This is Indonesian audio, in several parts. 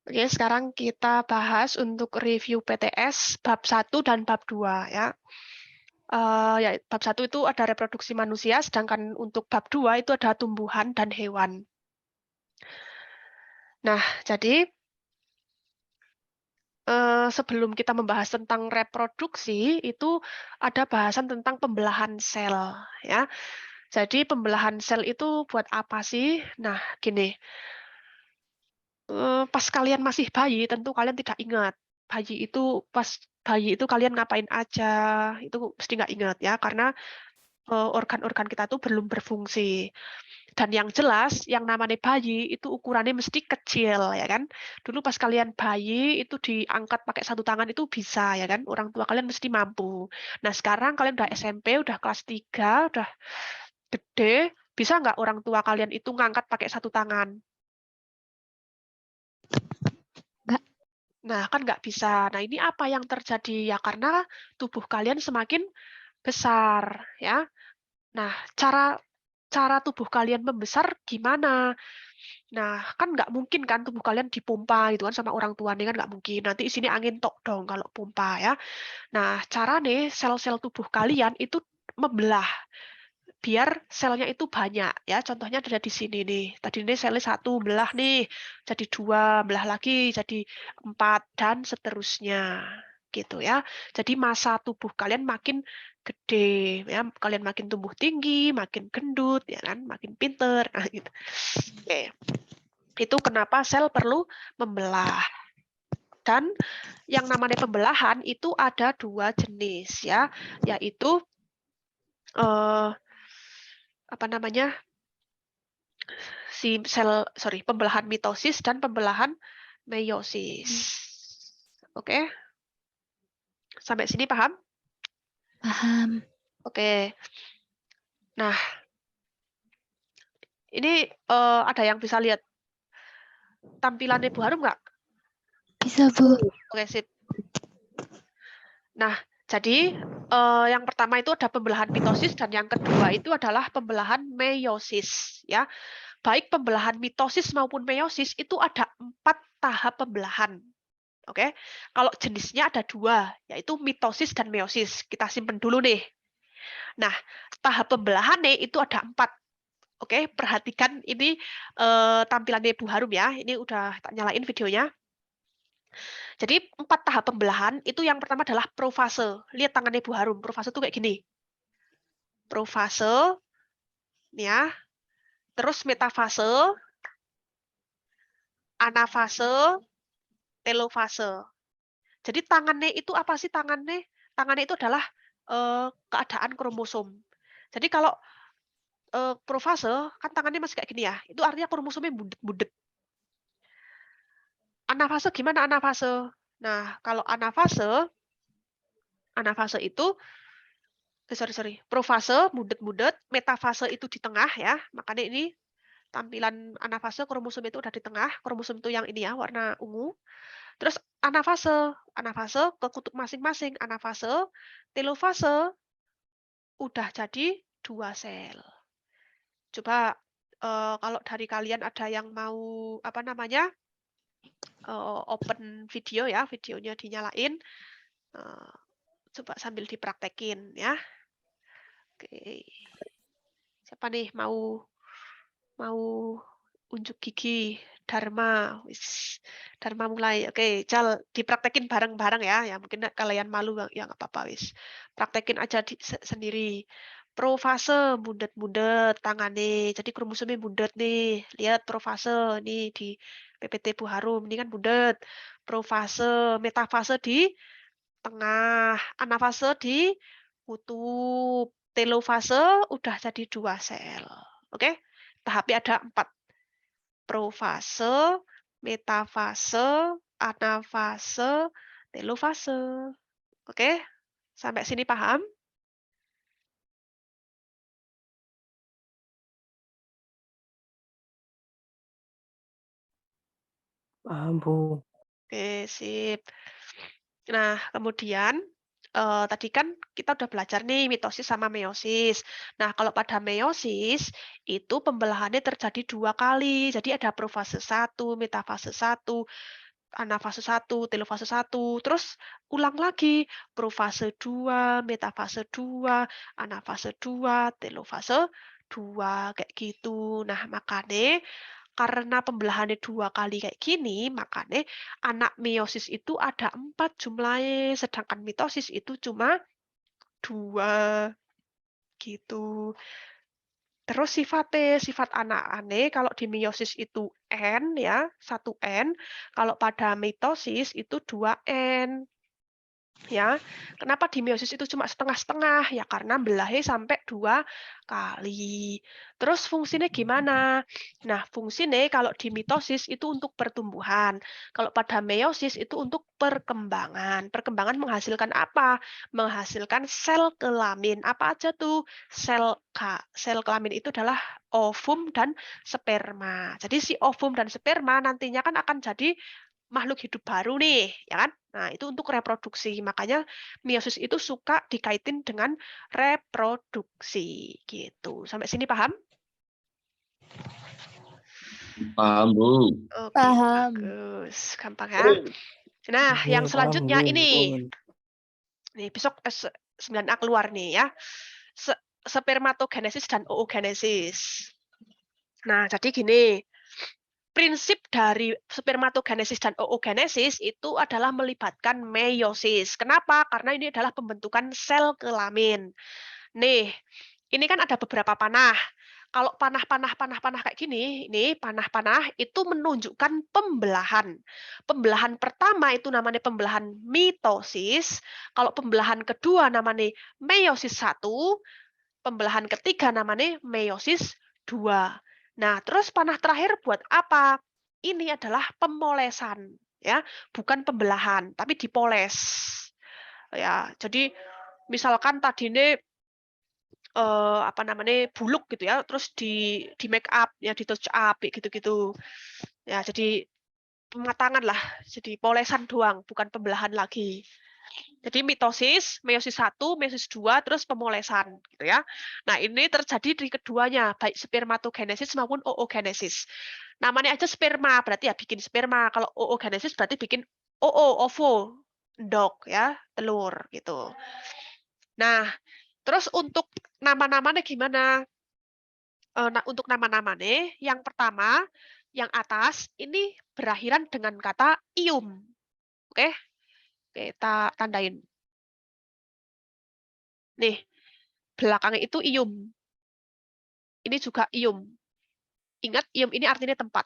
Oke, sekarang kita bahas untuk review PTS bab 1 dan bab 2 ya. Ya, bab 1 itu ada reproduksi manusia, sedangkan untuk bab 2 itu ada tumbuhan dan hewan. Nah, jadi sebelum kita membahas tentang reproduksi, itu ada bahasan tentang pembelahan sel ya. Jadi pembelahan sel itu buat apa sih? Nah, gini, pas kalian masih bayi, tentu kalian tidak ingat. Pas bayi itu kalian ngapain aja, itu mesti nggak ingat ya, karena organ-organ kita tuh belum berfungsi. Dan yang jelas, yang namanya bayi itu ukurannya mesti kecil, ya kan? Dulu pas kalian bayi itu diangkat pakai satu tangan itu bisa, ya kan? Orang tua kalian mesti mampu. Nah, sekarang kalian udah SMP, udah kelas 3, udah gede, bisa nggak orang tua kalian itu ngangkat pakai satu tangan? Nggak. Nah, kan nggak bisa. Nah, ini apa yang terjadi? Ya, karena tubuh kalian semakin besar, ya. Nah, cara cara tubuh kalian membesar gimana? Nah, kan nggak mungkin kan tubuh kalian dipompa gitu kan sama orang tuanya kan nggak mungkin. Nanti isinya angin tok dong kalau pompa ya. Nah, cara nih sel-sel tubuh kalian itu membelah biar selnya itu banyak ya. Contohnya ada di sini nih. Tadi ini selnya 1 belah nih, jadi 2 belah lagi jadi 4 dan seterusnya gitu ya. Jadi masa tubuh kalian makin gede ya, kalian makin tumbuh tinggi, makin gendut ya kan, makin pinter nah, gitu. Oke. Itu kenapa sel perlu membelah. Dan yang namanya pembelahan itu ada 2 jenis ya, yaitu apa namanya? Pembelahan mitosis dan pembelahan meiosis. Oke. Sampai sini paham? Paham. Oke. Nah, ini ada yang bisa lihat tampilannya Bu Harum nggak? Bisa, Bu. Oke, sip. Nah, jadi yang pertama itu ada pembelahan mitosis dan yang kedua itu adalah pembelahan meiosis ya. Baik pembelahan mitosis maupun meiosis itu ada 4 tahap pembelahan. Oke. Kalau jenisnya ada 2, yaitu mitosis dan meiosis. Kita simpen dulu nih. Nah, tahap pembelahannya itu ada 4. Oke, perhatikan ini tampilannya Bu Harum ya. Ini udah tak nyalain videonya. Jadi 4 tahap pembelahan itu yang pertama adalah profase. Lihat tangannya Bu Harum. Profase itu kayak gini. Profase, ya. Terus metafase, anafase, telofase. Jadi tangannya itu apa sih tangannya? Tangannya itu adalah keadaan kromosom. Jadi kalau profase kan tangannya masih kayak gini ya. Itu artinya kromosomnya budet-budet. Anafase gimana anafase? Nah, kalau anafase itu sorry. Profase budet-budet, metafase itu di tengah ya. Makanya ini tampilan anafase kromosom itu udah di tengah. Kromosom itu yang ini ya, warna ungu. Terus anafase ke kutub masing-masing. Anafase, telofase udah jadi 2 sel. Coba kalau dari kalian ada yang mau apa namanya? Open video ya, videonya dinyalain. Coba sambil dipraktekin ya. Oke. Siapa nih mau mau unjuk gigi? Dharma, wis. Dharma mulai. Oke, Jal dipraktekin bareng-bareng ya. Ya mungkin kalian malu ya nggak apa-apa wis. Praktekin aja sendiri. Profase bundet-bundet tangannya. Jadi kromosomnya bundet nih. Lihat profase nih di PPT Bu Harum ini kan bundet. Profase, metafase di tengah, anafase di kutub, telofase udah jadi 2 sel. Oke? Tahapnya ada 4. Profase, metafase, anafase, telofase. Oke? Sampai sini paham? Paham, Bu. Oke, sip. Nah, kemudian tadi kan kita udah belajar nih mitosis sama meiosis. Nah, kalau pada meiosis itu pembelahannya terjadi 2 kali. Jadi ada profase 1, metafase 1. anafase 1, telofase 1, terus ulang lagi profase 2, metafase 2, anafase 2, telofase 2 kayak gitu. Nah, makanya karena pembelahannya 2 kali kayak gini, makanya anak meiosis itu ada 4 jumlahnya, sedangkan mitosis itu cuma 2 gitu. Terus sifat anak-ane kalau di meiosis itu N ya, 1N, kalau pada mitosis itu 2N. Ya, kenapa di meiosis itu cuma setengah-setengah? Ya karena belahnya sampai 2 kali. Terus fungsinya gimana? Nah, fungsinya kalau di mitosis itu untuk pertumbuhan. Kalau pada meiosis itu untuk perkembangan. Perkembangan menghasilkan apa? Menghasilkan sel kelamin. Apa aja tuh? Sel kelamin itu adalah ovum dan sperma. Jadi si ovum dan sperma nantinya kan akan jadi makhluk hidup baru nih, ya kan? Nah, itu untuk reproduksi. Makanya meiosis itu suka dikaitin dengan reproduksi gitu. Sampai sini paham? Paham, Bu. Oke, Paham. bagus. Gampang ya. Nah, Iya, yang paham, selanjutnya Bu. ini. Nih, besok 9A keluar nih ya. Spermatogenesis dan oogenesis. Nah, jadi gini. Prinsip dari spermatogenesis dan oogenesis itu adalah melibatkan meiosis. Kenapa? Karena ini adalah pembentukan sel kelamin. Nih, ini kan ada beberapa panah. Kalau panah kayak gini, ini panah-panah itu menunjukkan pembelahan. Pembelahan pertama itu namanya pembelahan mitosis. Kalau pembelahan kedua namanya meiosis 1. Pembelahan ketiga namanya meiosis 2. Nah, terus panah terakhir buat apa? Ini adalah pemolesan, ya, bukan pembelahan, tapi dipoles. Ya, jadi misalkan tadi ini apa namanya buluk gitu ya, terus di make up, ya di touch up gitu-gitu. Ya, jadi pematangan lah, jadi polesan doang, bukan pembelahan lagi. Jadi mitosis, meiosis 1, meiosis 2, terus pemolesan gitu ya. Nah, ini terjadi di keduanya, baik spermatogenesis maupun oogenesis. Namanya aja sperma, berarti ya bikin sperma. Kalau oogenesis berarti bikin ovo, endok ya, telur gitu. Nah, terus untuk nama-namanya gimana? Untuk nama-namanya, yang pertama, yang atas ini berakhiran dengan kata ium. Oke, kita tandain. Nih, belakangnya itu ium. Ini juga ium. Ingat, ium ini artinya tempat.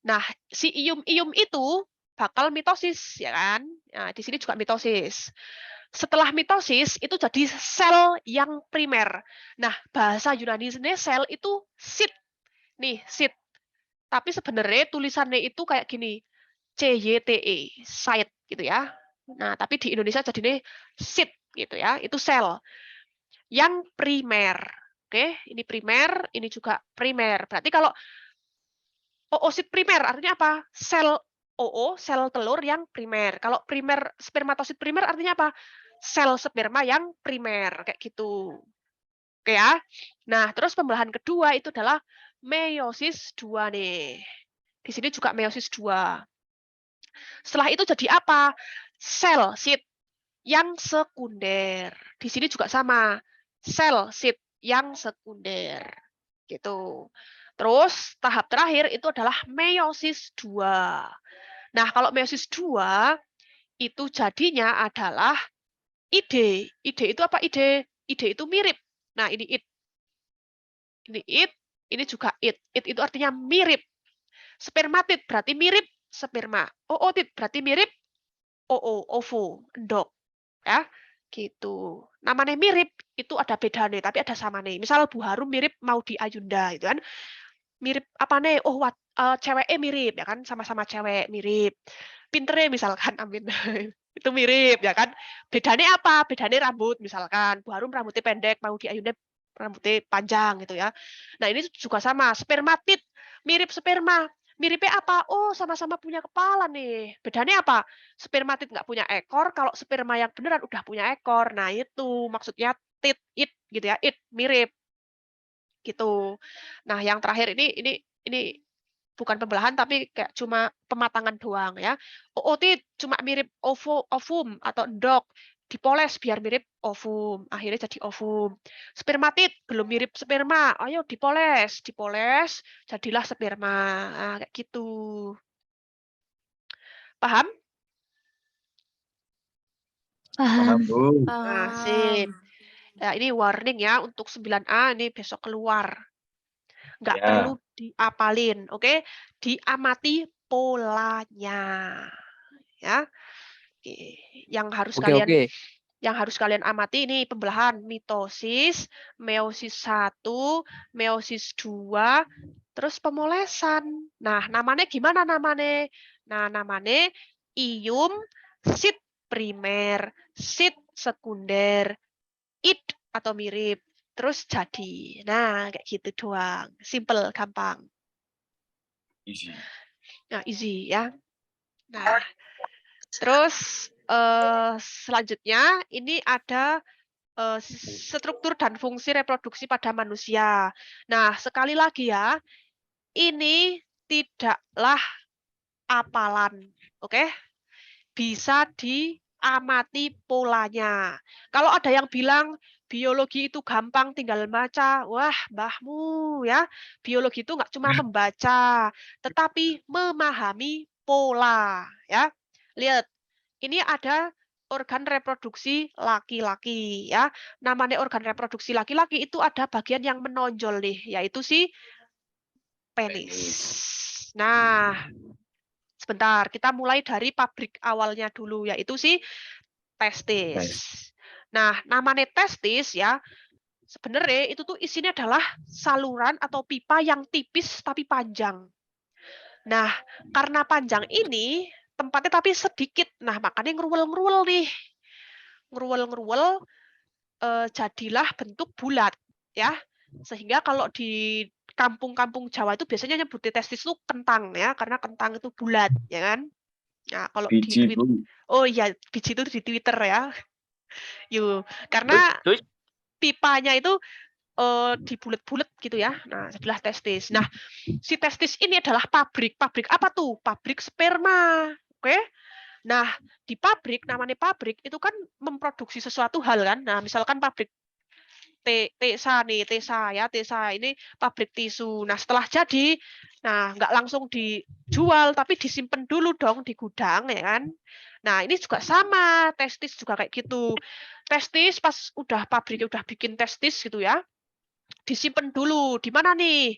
Nah, si ium-ium itu bakal mitosis, ya kan? Nah, di sini juga mitosis. Setelah mitosis, itu jadi sel yang primer. Nah, bahasa Yunani sendiri sel itu sit. Nih, sit. Tapi sebenarnya tulisannya itu kayak gini. CYTE, site gitu ya. Nah, tapi di Indonesia jadinya sit gitu ya. Itu sel yang primer. Oke, ini primer, ini juga primer. Berarti kalau oosit primer artinya apa? Sel sel telur yang primer. Kalau primer spermatosit primer artinya apa? Sel sperma yang primer kayak gitu. Oke ya. Nah, terus pembelahan kedua itu adalah meiosis 2 nih. Di sini juga meiosis 2. Setelah itu jadi apa? Sel sit yang sekunder. Di sini juga sama. Sel sit yang sekunder. Gitu. Terus tahap terakhir itu adalah meiosis 2. Nah, kalau meiosis 2 itu jadinya adalah ide. Ide itu apa ide? Ide itu mirip. Nah, ini it. Ini it, ini juga it. It itu artinya mirip. Spermatid berarti mirip sperma. Ootit berarti mirip ovo, endok. Ya, gitu. Namanya mirip itu ada bedanya, tapi ada sama nih. Misal Bu Harum mirip Maudy Ayunda gitu kan. Mirip apa nih? Oh, ceweknya mirip ya kan, sama-sama cewek mirip. Pinternya misalkan, amin. Itu mirip ya kan. Bedanya apa? Bedanya rambut misalkan. Bu Harum rambutnya pendek, Maudy Ayunda rambutnya panjang gitu ya. Nah, ini juga sama, spermatid mirip sperma. Miripnya apa? Oh, sama-sama punya kepala nih. Bedanya apa? Spermatid nggak punya ekor, kalau sperma yang beneran udah punya ekor. Nah, itu maksudnya it gitu ya. It mirip gitu. Nah, yang terakhir ini bukan pembelahan tapi kayak cuma pematangan doang ya. Ootit cuma mirip ovum atau endok, dipoles biar mirip ovum, akhirnya jadi ovum. Spermatit belum mirip sperma, ayo dipoles, jadilah sperma. Nah, kayak gitu. Paham? Paham. Bu. Nah, sip. Ya, ini warning ya untuk 9A ini besok keluar. Nggak Ya. perlu diapalin, oke? Diamati polanya. Ya. Oke. Yang harus kalian amati ini pembelahan mitosis, meiosis 1, meiosis 2, terus pemolesan. Nah, namanya gimana namanya? Nah, namanya ium, sit primer, sit sekunder, id atau mirip, terus jadi. Nah, kayak gitu doang. Simple, gampang. Easy. Nah, easy ya. Nah, terus selanjutnya ini ada struktur dan fungsi reproduksi pada manusia. Nah, sekali lagi ya, ini tidaklah apalan, oke? Bisa diamati polanya. Kalau ada yang bilang biologi itu gampang tinggal baca, wah mbahmu ya, biologi itu nggak cuma membaca, tetapi memahami pola ya. Lihat, ini ada organ reproduksi laki-laki ya. Namanya organ reproduksi laki-laki itu ada bagian yang menonjol nih, yaitu si penis. Nah, sebentar, kita mulai dari pabrik awalnya dulu, yaitu si testis. Nah, namanya testis ya, sebenarnya itu tuh isinya adalah saluran atau pipa yang tipis tapi panjang. Nah, karena panjang ini, tempatnya tapi sedikit. Nah, makanya ngeruwel-ngeruwel nih. Ngeruwel-ngeruwel, jadilah bentuk bulat. Ya, sehingga kalau di kampung-kampung Jawa itu biasanya nyebutnya testis itu kentang ya, karena kentang itu bulat, ya kan? Nah, kalau di Biji, Twitter, Bu. oh iya, biji itu di Twitter ya. Yuk, karena Terus? pipanya itu dibulet-bulet gitu ya. Nah, sebelah testis. Nah, si testis ini adalah pabrik. Pabrik apa tuh? Pabrik sperma. Oke? Nah, di pabrik, namanya pabrik, itu kan memproduksi sesuatu hal kan. Nah, misalkan pabrik Tesa nih, Tesa ini pabrik tisu. Nah, setelah jadi, nah nggak langsung dijual, tapi disimpan dulu dong di gudang, ya kan? Nah, ini juga sama, testis juga kayak gitu. Testis pas udah pabriknya udah bikin testis gitu ya, disimpan dulu. Di mana nih?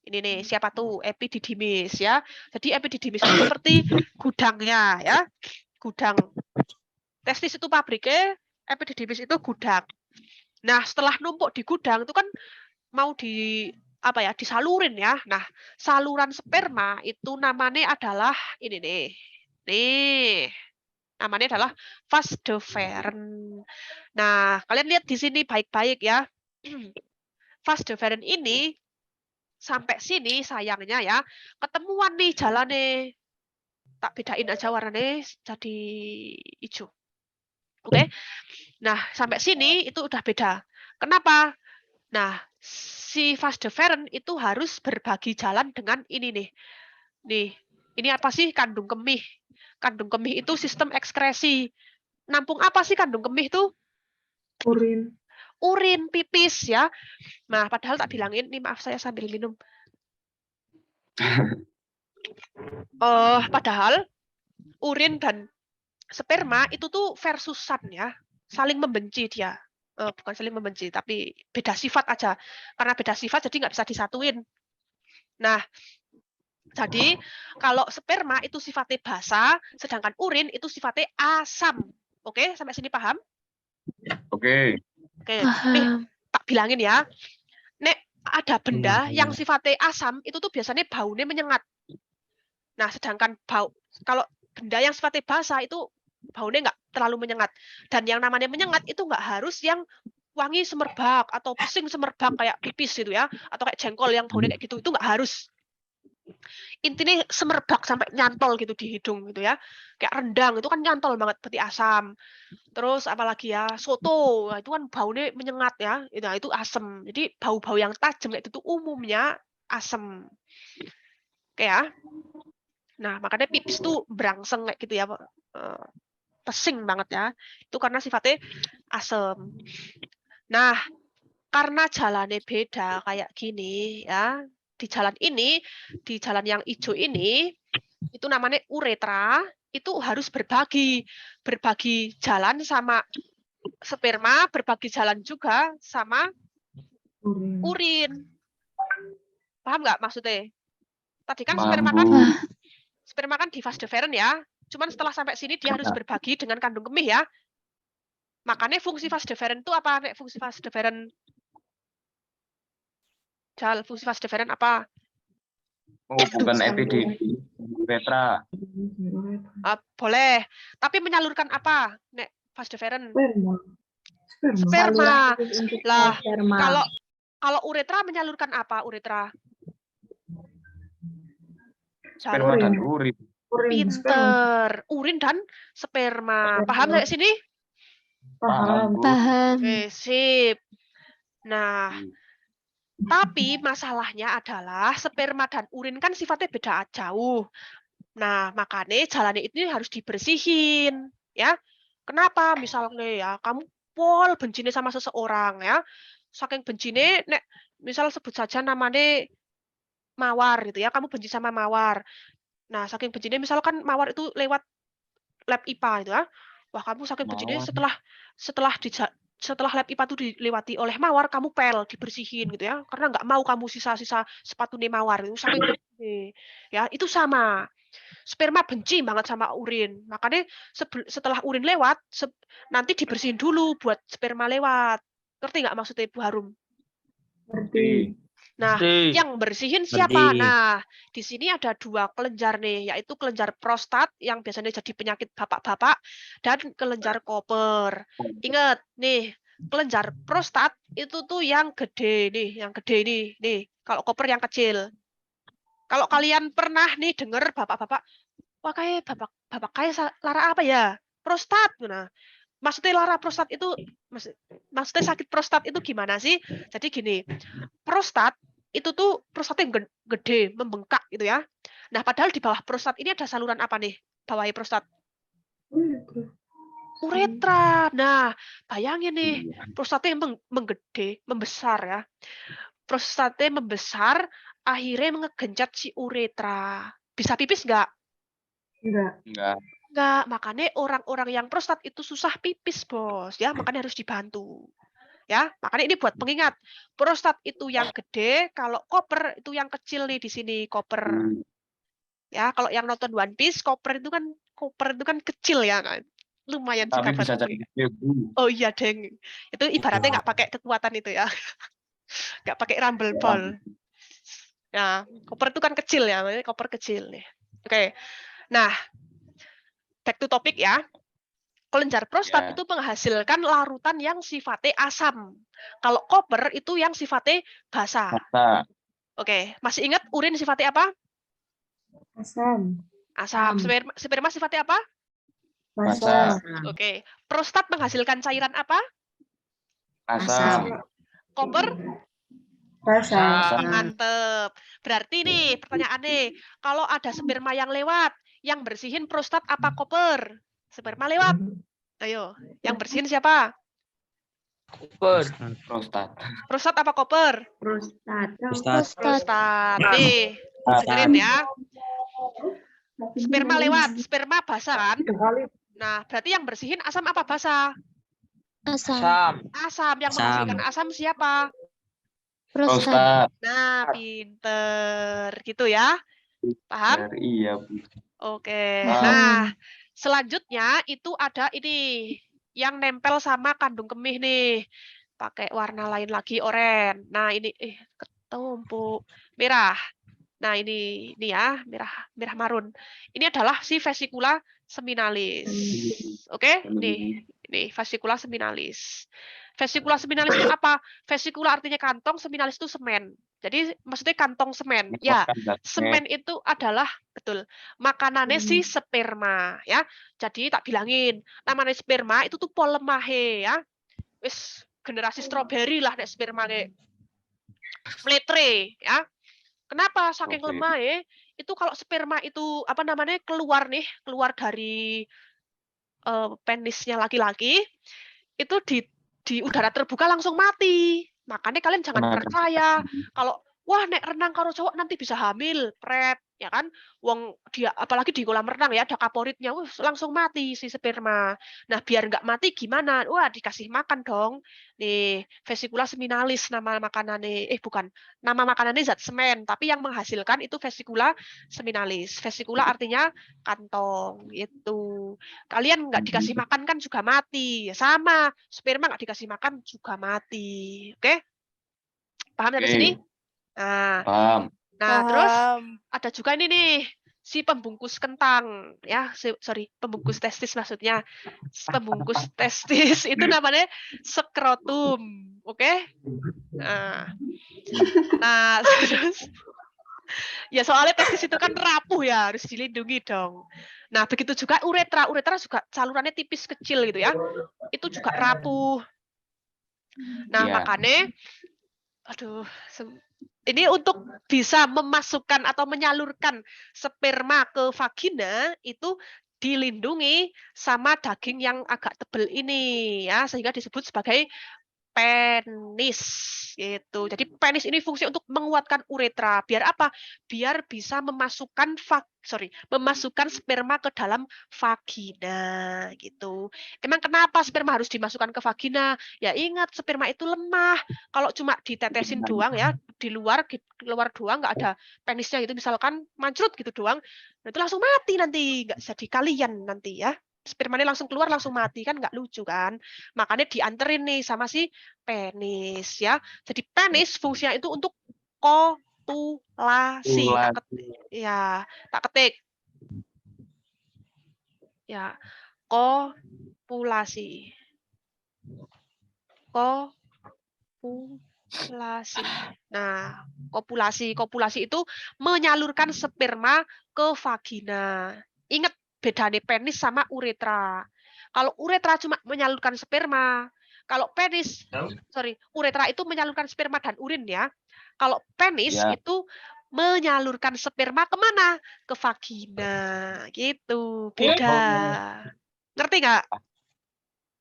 Ini nih, siapa tuh? Epididymis ya. Jadi epididymis itu seperti gudangnya ya. Gudang. Testis itu pabriknya, epididymis itu gudang. Nah, setelah numpuk di gudang itu kan mau disalurin ya. Nah, saluran sperma itu namanya adalah ini nih. Nih. Namanya adalah vas deferens. Nah, kalian lihat di sini baik-baik ya. Vas deferens ini sampai sini sayangnya ya, ketemuan nih jalannya. Tak bedain aja warnanya jadi hijau. Oke. Nah, sampai sini itu udah beda. Kenapa? Nah, si vas deferens itu harus berbagi jalan dengan ini nih. Nih, ini apa sih kandung kemih? Kandung kemih itu sistem ekskresi. Nampung apa sih kandung kemih tuh? Urin. Urin, pipis ya. Nah, padahal tak bilangin, nih maaf saya sambil minum. Padahal urin dan sperma itu tuh versusan ya. Saling membenci dia. Bukan saling membenci, tapi beda sifat aja. Karena beda sifat jadi nggak bisa disatuin. Nah, jadi kalau sperma itu sifatnya basa, sedangkan urin itu sifatnya asam. Oke, sampai sini paham? Oke. Oke, Paham. tak bilangin ya. Nek ada benda yang sifatnya asam, itu tuh biasanya baunya menyengat. Nah, sedangkan kalau benda yang sifatnya basa itu baunya nggak terlalu menyengat. Dan yang namanya menyengat itu nggak harus yang wangi semerbak atau pesing semerbak kayak pipis gitu ya, atau kayak jengkol yang baunya kayak gitu, itu nggak harus. Intinya semerbak sampai nyantol gitu di hidung gitu ya, kayak rendang itu kan nyantol banget berarti asam. Terus apalagi ya soto, nah, itu kan baunya menyengat ya, itu asam. Jadi bau-bau yang tajam kayak itu umumnya asam. Oke ya. Nah, makanya pipis tuh berangseng kayak gitu ya. Pesing banget ya. Itu karena sifatnya asam. Nah, karena jalannya beda kayak gini ya. Di jalan yang hijau ini itu namanya uretra, itu harus berbagi jalan sama sperma, berbagi jalan juga sama urin. Paham nggak maksudnya? Tadi kan Paham, sperma Bu. kan di vas deferens ya. Cuman setelah sampai sini dia harus berbagi dengan kandung kemih ya. Makanya fungsi vas deferens itu apa? Fungsi vas deferens fungsi vas deferens apa? Oh, bukan EPD. Petra. Boleh. Tapi menyalurkan apa? Nek vas deferens? Sperma. Sperma. Lah, Sperma. kalau uretra menyalurkan apa? Uretra? Sperma dan urin. Pinter. Urin dan sperma. Paham sampai sini? Paham, Bu. Paham. Oke, sip. Nah, tapi masalahnya adalah sperma dan urin kan sifatnya beda jauh. Nah, makanya jalannya ini harus dibersihin, ya. Kenapa? Misalnya ya, kamu pol bencinya sama seseorang ya. Saking bencinya, nek misal sebut saja namanya Mawar gitu ya, kamu benci sama Mawar. Nah, saking bencinya misalkan Mawar itu lewat lab IPA gitu ya. Wah, kamu saking bencinya setelah lab IPA itu dilewati oleh Mawar, kamu pel dibersihin gitu ya. Karena nggak mau kamu sisa-sisa sepatu Mawar itu saking benci. Ya, itu sama. Sperma benci banget sama urin. Makanya setelah urin lewat, nanti dibersihin dulu buat sperma lewat. Ngerti nggak maksudnya Ibu Harum? Ngerti. Nah, yang bersihin siapa? Nah, di sini ada 2 kelenjar nih, yaitu kelenjar prostat yang biasanya jadi penyakit bapak-bapak dan kelenjar koper. Ingat nih, kelenjar prostat itu tuh yang gede nih, nih. Kalau koper yang kecil. Kalau kalian pernah nih dengar bapak-bapak, wah kayak bapak kayak lara apa ya? Prostat. Nah, maksudnya lara prostat itu maksudnya sakit prostat itu gimana sih? Jadi gini, prostat itu tuh prostatnya gede, membengkak gitu ya. Nah, padahal di bawah prostat ini ada saluran apa nih? Bawahi prostat. Uretra. Nah, bayangin nih, prostatnya menggede, membesar ya. Prostatnya membesar, akhirnya mengegencat si uretra. Bisa pipis nggak? Enggak. Enggak, makanya orang-orang yang prostat itu susah pipis, Bos. Ya, makanya harus dibantu. Ya, makanya ini buat pengingat. Prostat itu yang gede, kalau koper itu yang kecil nih di sini, koper. Ya, kalau yang nonton One Piece, koper itu kan kecil ya kan. Lumayan sih Tapi bisa kabar. jadi gede, Bu. Oh iya, Deng. Itu ibaratnya nggak pakai kekuatan itu ya. Nggak pakai rumble ball. Ya, koper itu kan kecil ya, makanya koper kecil nih. Oke. Nah, back to topic ya. Kelenjar prostat itu menghasilkan larutan yang sifatnya asam. Kalau koper itu yang sifatnya basa. Oke, masih ingat urin sifatnya apa? Asam. Sperma sifatnya apa? Basa. Oke. Prostat menghasilkan cairan apa? Asam. Koper? Basa. Mantep. Berarti nih pertanyaannya, kalau ada sperma yang lewat, yang bersihin prostat apa koper? Sperma lewat. Ayo, yang bersihin siapa? Prostat. Prostat apa koper? Prostat. Nih, dengerin ya. Sperma lewat, sperma basah kan? Nah, berarti yang bersihin asam apa basah? Asam. Asam. Yang menghasilkan asam siapa? Prostat. Nah, pinter. Gitu ya. Paham? Iya, Bu. Oke. Nah, selanjutnya itu ada ini yang nempel sama kandung kemih nih. Pakai warna lain lagi, oranye. Nah, ini ketumpuk merah. Nah, ini ya, merah marun. Ini adalah si vesicula seminalis. Oke? Nih, ini vesicula seminalis. Vesicula seminalis itu apa? Vesicula artinya kantong, seminalis itu semen. Jadi maksudnya kantong semen. Ya, semen itu adalah betul makanannya si sperma ya. Jadi tak bilangin, namanya sperma itu tuh polemahe ya. Wis generasi stroberi lah nek sperma kayak meletre ya. Kenapa? Saking Oke. lemah ya. Itu kalau sperma itu apa namanya keluar dari penisnya laki-laki, itu di udara terbuka langsung mati. Makanya kalian jangan Tenaga percaya kesehatan. kalau wah nek renang karo cowok nanti bisa hamil, pret, ya kan? Wong dia apalagi di kolam renang ya ada kaporitnya, langsung mati si sperma. Nah, biar nggak mati gimana? Wah, dikasih makan dong. Nih, vesicula seminalis nama makanannya. Bukan. Nama makanannya zat semen, tapi yang menghasilkan itu vesicula seminalis. Vesicula artinya kantong, itu. Kalian nggak dikasih makan kan juga mati. Ya sama, sperma nggak dikasih makan juga mati. Oke? Paham sampai sini? Oke. Nah, Paham. terus ada juga ini nih, si pembungkus kentang, ya, pembungkus testis maksudnya. Pembungkus testis itu namanya skrotum, oke? Nah, terus ya soalnya testis itu kan rapuh ya, harus dilindungi dong. Nah, begitu juga uretra. Uretra juga salurannya tipis kecil gitu ya. Itu juga rapuh. Nah, Iya. makanya aduh, ini untuk bisa memasukkan atau menyalurkan sperma ke vagina itu dilindungi sama daging yang agak tebal ini ya, sehingga disebut sebagai penis gitu. Jadi penis ini fungsi untuk menguatkan uretra. Biar apa? Biar bisa memasukkan sperma ke dalam vagina gitu. Emang kenapa sperma harus dimasukkan ke vagina? Ya ingat sperma itu lemah. Kalau cuma ditetesin doang ya di luar doang nggak ada penisnya gitu misalkan mancrut gitu doang, nah itu langsung mati nanti, nggak jadi kalian nanti ya. Spermanya langsung keluar langsung mati kan nggak lucu kan, makanya dianterin nih sama si penis ya. Jadi penis fungsinya itu untuk kopulasi. Tak ketik ya, kopulasi. Nah, kopulasi itu menyalurkan sperma ke vagina. Ingat bedanya penis sama uretra. Kalau uretra cuma menyalurkan sperma, kalau uretra itu menyalurkan sperma dan urin ya. Kalau penis itu menyalurkan sperma kemana? Ke vagina, gitu. Beda. Ngerti nggak?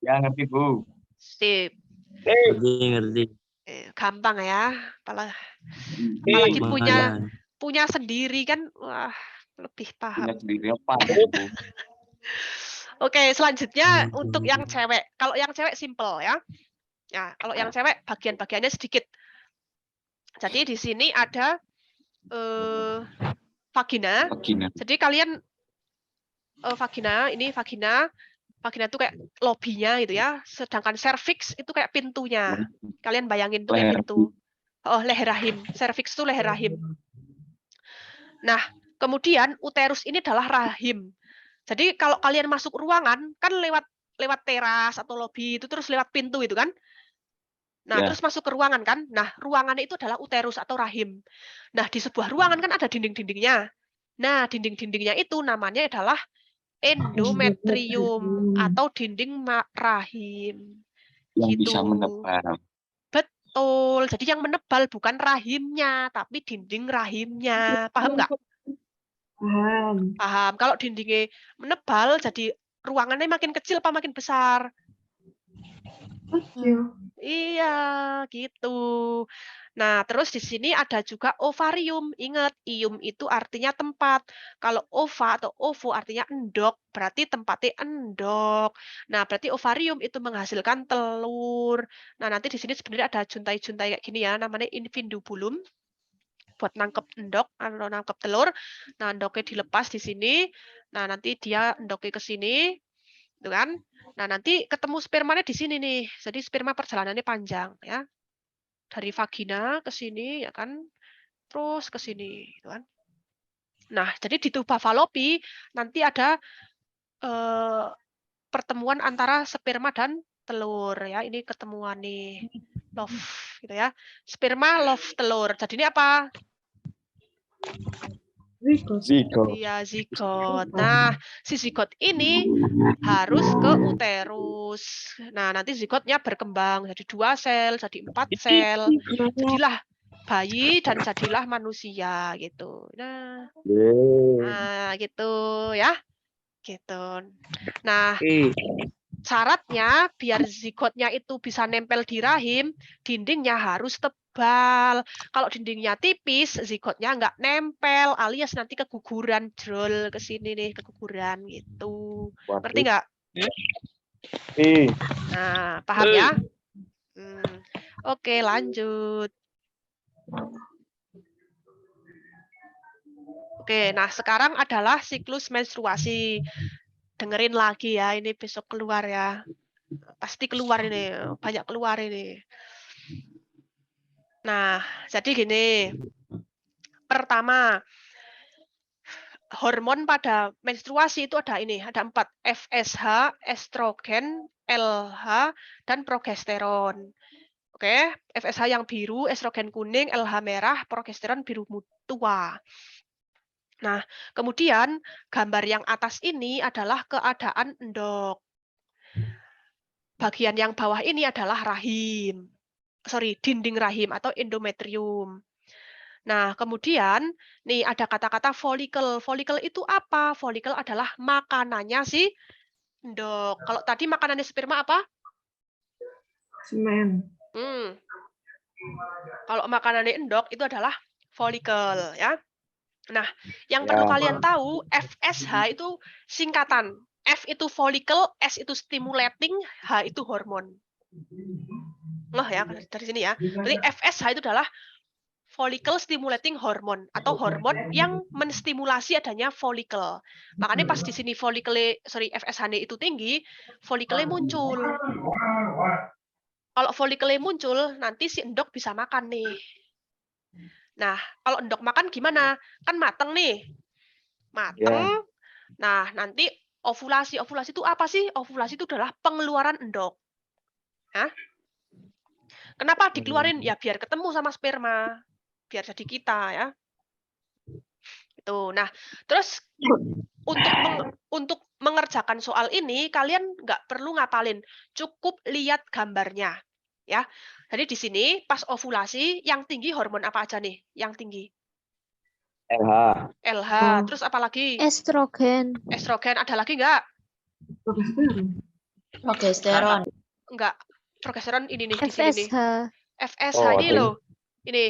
Ya, ngerti, Bu. Sip. Ngerti. Gampang ya. Apalagi punya sendiri kan, wah lebih paham. Punya sendiri apa? Oke, selanjutnya untuk yang cewek. Kalau yang cewek simple ya. Nah, kalau yang cewek bagian-bagiannya sedikit. Jadi di sini ada vagina. Jadi kalian vagina itu kayak lobinya gitu ya. Sedangkan cervix itu kayak pintunya. Kalian bayangin tuh kayak pintu. Oh, leher rahim. Cervix itu leher rahim. Nah, kemudian uterus ini adalah rahim. Jadi kalau kalian masuk ruangan kan lewat teras atau lobi itu terus lewat pintu itu kan. Nah, terus masuk ke ruangan kan. Nah, ruangannya itu adalah uterus atau rahim. Nah, di sebuah ruangan kan ada dinding-dindingnya. Nah, dinding-dindingnya itu namanya adalah endometrium atau dinding rahim. Yang gitu. bisa menebal. Betul. Jadi yang menebal bukan rahimnya, tapi dinding rahimnya. Paham nggak? Paham. Kalau dindingnya menebal, jadi ruangannya makin kecil apa makin besar? Kecil. Iya, gitu. Nah, terus di sini ada juga ovarium. Ingat, ium itu artinya tempat. Kalau ova atau ovo artinya endok, berarti tempatnya endok. Nah, berarti ovarium itu menghasilkan telur. Nah, nanti di sini sebenarnya ada juntai-juntai kayak gini ya, namanya infundibulum. Buat nangkep endok atau nangkep telur. Nah, endoknya dilepas di sini. Nah, nanti dia endoknya ke sini. Gitu kan? Nah, nanti ketemu spermanya di sini nih. Jadi sperma perjalanannya panjang ya. Dari vagina ke sini ya kan. Terus ke sini gitu kan. Nah, jadi di tuba Fallopi nanti ada pertemuan antara sperma dan telur ya. Ini ketemuan nih. Love gitu ya. Sperma love telur. Jadi ini apa? Zigot. Iya, zigot. Nah, si zigot ini harus ke uterus. Nah, nanti zigotnya berkembang jadi 2 sel, jadi 4 sel. Jadilah bayi dan jadilah manusia gitu. Nah, gitu ya. Gitu. Nah, syaratnya biar zigotnya itu bisa nempel di rahim, dindingnya harus tebal. Kalau dindingnya tipis, zigotnya nggak nempel, alias nanti keguguran, drol ke sini nih, keguguran gitu. Ngerti nggak? Nah, paham ya? Oke, lanjut. Oke, nah sekarang adalah siklus menstruasi. Dengerin lagi ya, ini besok keluar ya. Pasti keluar ini, banyak keluar ini. Nah, jadi gini. Pertama, hormon pada menstruasi itu ada ini, ada 4. FSH, estrogen, LH, dan progesteron. Oke, FSH yang biru, estrogen kuning, LH merah, progesteron biru tua. Nah, kemudian gambar yang atas ini adalah keadaan endok. Bagian yang bawah ini adalah rahim. Dinding rahim atau endometrium. Nah, kemudian nih ada kata-kata folikel. Folikel itu apa? Folikel adalah makanannya si endok. Kalau tadi makanannya sperma apa? Semen. Kalau makanannya endok itu adalah folikel ya. Nah, yang perlu kalian tahu, FSH itu singkatan. F itu follicle, S itu stimulating, H itu hormon. Loh ya, dari sini ya. Berarti FSH itu adalah follicle stimulating hormone atau hormon yang menstimulasi adanya follicle. Makanya pas di sini FSH itu tinggi, follicle muncul. Kalau follicle muncul, nanti si endok bisa makan nih. Nah, kalau endok makan gimana? Kan mateng nih. Mateng. Nah, nanti ovulasi. Ovulasi itu apa sih? Ovulasi itu adalah pengeluaran endok. Hah? Kenapa dikeluarin? Ya biar ketemu sama sperma. Biar jadi kita ya. Itu. Nah, terus untuk mengerjakan soal ini kalian nggak perlu ngapalin, cukup lihat gambarnya. Ya. Jadi di sini pas ovulasi yang tinggi hormon apa aja nih? Yang tinggi? LH. Terus apa lagi? Estrogen. Estrogen. Ada lagi nggak? Progesteron. Enggak. Progesteron ini nih di sini nih. FSH. FSH ini loh. Ini.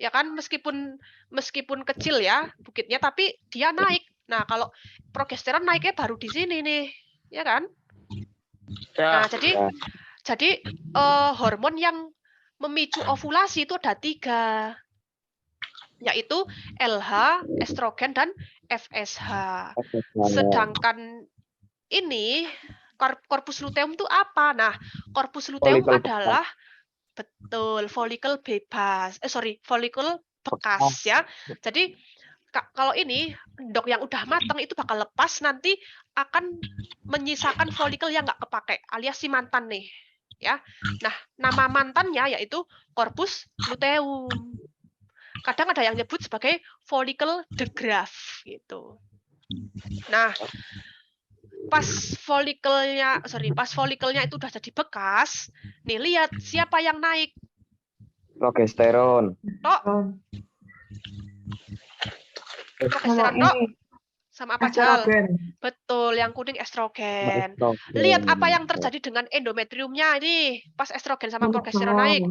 Ya kan meskipun kecil ya bukitnya tapi dia naik. Nah, kalau progesteron naiknya baru di sini nih. Ya kan? Nah, jadi hormon yang memicu ovulasi itu ada 3. Yaitu LH, estrogen, dan FSH. Sedangkan ini korpus luteum itu apa? Nah, korpus luteum adalah folikel bebas. Folikel bekas ya. Jadi kalau ini endok yang udah matang itu bakal lepas, nanti akan menyisakan folikel yang nggak kepake, alias si mantan nih. Ya. Nah, nama mantannya yaitu korpus luteum. Kadang ada yang nyebut sebagai follicle de Graaff gitu. Nah, pas folikelnya itu udah jadi bekas, nih lihat siapa yang naik. Progesteron. Progesteron sama apa Jal? Betul, yang kuning estrogen. Lihat apa yang terjadi dengan endometriumnya ini pas estrogen sama progesteron naik.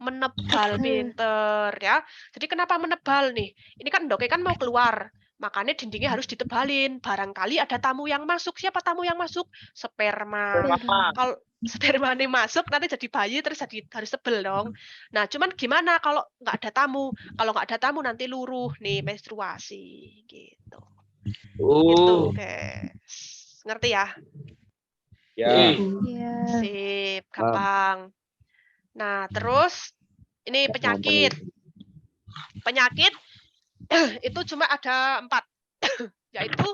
Menebal, pinter ya. Jadi kenapa menebal nih? Ini kan endoknya kan mau keluar. Makanya dindingnya harus ditebalin. Barangkali ada tamu yang masuk. Siapa tamu yang masuk? Sperma. Kalau sperma ini masuk, nanti jadi bayi, terus harus tebel dong. Nah, cuman gimana kalau nggak ada tamu? Kalau nggak ada tamu, nanti luruh nih, menstruasi. Gitu. Gitu, guys. Ngerti ya? Ya. Sip, gampang. Nah, terus ini penyakit. Penyakit itu cuma ada 4, yaitu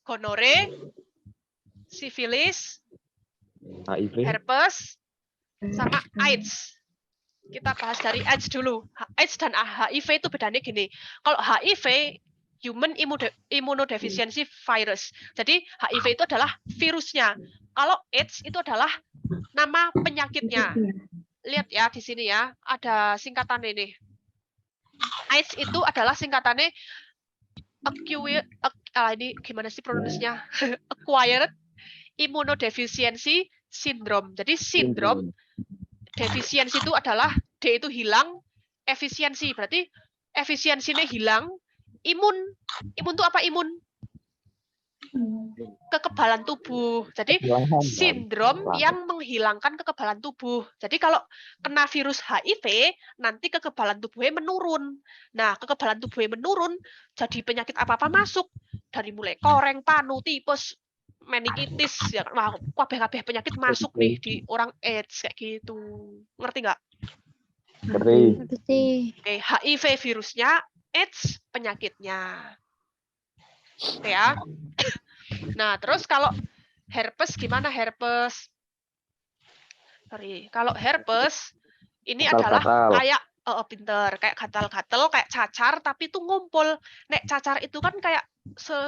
gonore, sifilis, herpes, sama AIDS. Kita bahas dari AIDS dulu. AIDS dan HIV itu bedanya gini. Kalau HIV, Human Immunodeficiency Virus. Jadi HIV itu adalah virusnya. Kalau AIDS itu adalah nama penyakitnya. Lihat ya di sini ya, ada singkatan ini. AIDS itu adalah singkatannya ini gimana sih pronunciasinya? Acquired Immunodeficiency Syndrome. Jadi sindrom defisiensi itu adalah D itu hilang, efisiensi berarti efisiensinya hilang, imun itu apa imun? Kekebalan tubuh. Jadi sindrom yang menghilangkan kekebalan tubuh. Jadi kalau kena virus HIV, nanti kekebalan tubuhnya menurun. Nah, kekebalan tubuhnya menurun, jadi penyakit apa-apa masuk. Dari mulai koreng, panu, tipes, meningitis, ya, wah, kabeh penyakit masuk nih di orang AIDS kayak gitu. Ngerti nggak? Ngerti. Ngerti. Oke, HIV virusnya, AIDS penyakitnya. Oke ya. Nah, terus kalau herpes gimana herpes? Sorry, kalau herpes ini adalah kayak pinter, kayak gatal-gatal, kayak cacar, tapi itu ngumpul. Nek cacar itu kan kayak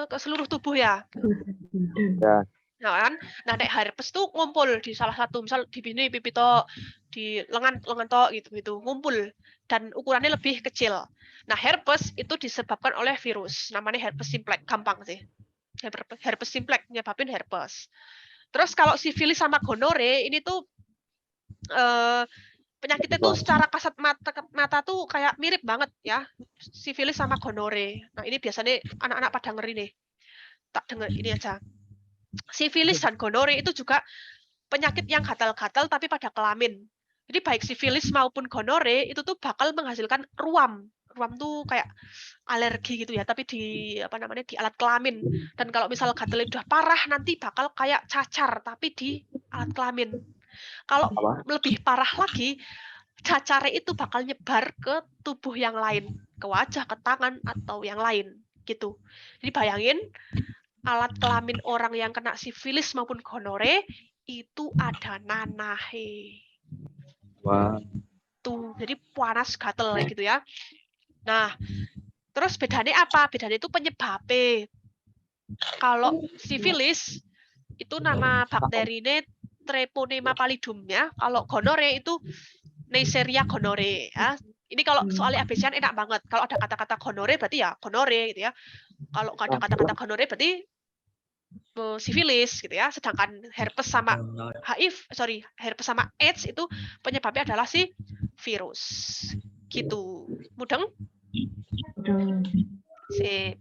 ke seluruh tubuh ya. Ya. Nah, kan? Nah, nek herpes tuh ngumpul di salah satu, misal di sini pipi tok, di lengan tok gitu, ngumpul dan ukurannya lebih kecil. Nah, herpes itu disebabkan oleh virus, namanya herpes simplex, gampang sih. Herpes simplex nyebabin herpes. Terus kalau sifilis sama gonore ini tuh penyakitnya tuh secara kasat mata tuh kayak mirip banget ya, sifilis sama gonore. Nah, ini biasanya anak-anak pada ngeri nih. Tak dengar ini aja. Sifilis dan gonore itu juga penyakit yang gatal-gatal tapi pada kelamin. Jadi baik sifilis maupun gonore itu tuh bakal menghasilkan ruam. Ruam tuh kayak alergi gitu ya, tapi di di alat kelamin. Dan kalau misal gatal udah parah nanti bakal kayak cacar tapi di alat kelamin. Kalau lebih parah lagi, cacarnya itu bakal nyebar ke tubuh yang lain, ke wajah, ke tangan atau yang lain gitu. Jadi bayangin alat kelamin orang yang kena sifilis maupun gonore itu ada nanahe. Wah. Tuh, jadi panas gatel gitu ya. Nah, terus bedanya apa? Bedanya itu penyebabnya. Kalau sifilis itu nama bakterinya Treponema pallidum ya. Kalau gonore itu Neisseria gonore ya. Ini kalau soalnya ABC enak banget. Kalau ada kata-kata gonore berarti ya gonore gitu ya. Kalau nggak ada kata-kata gonore berarti sifilis gitu ya. Sedangkan herpes sama herpes sama AIDS itu penyebabnya adalah si virus. Gitu. Mudeng? Sip.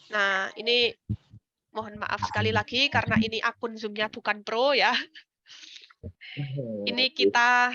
Nah, ini mohon maaf sekali lagi karena ini akun Zoom-nya bukan pro ya. Ini kita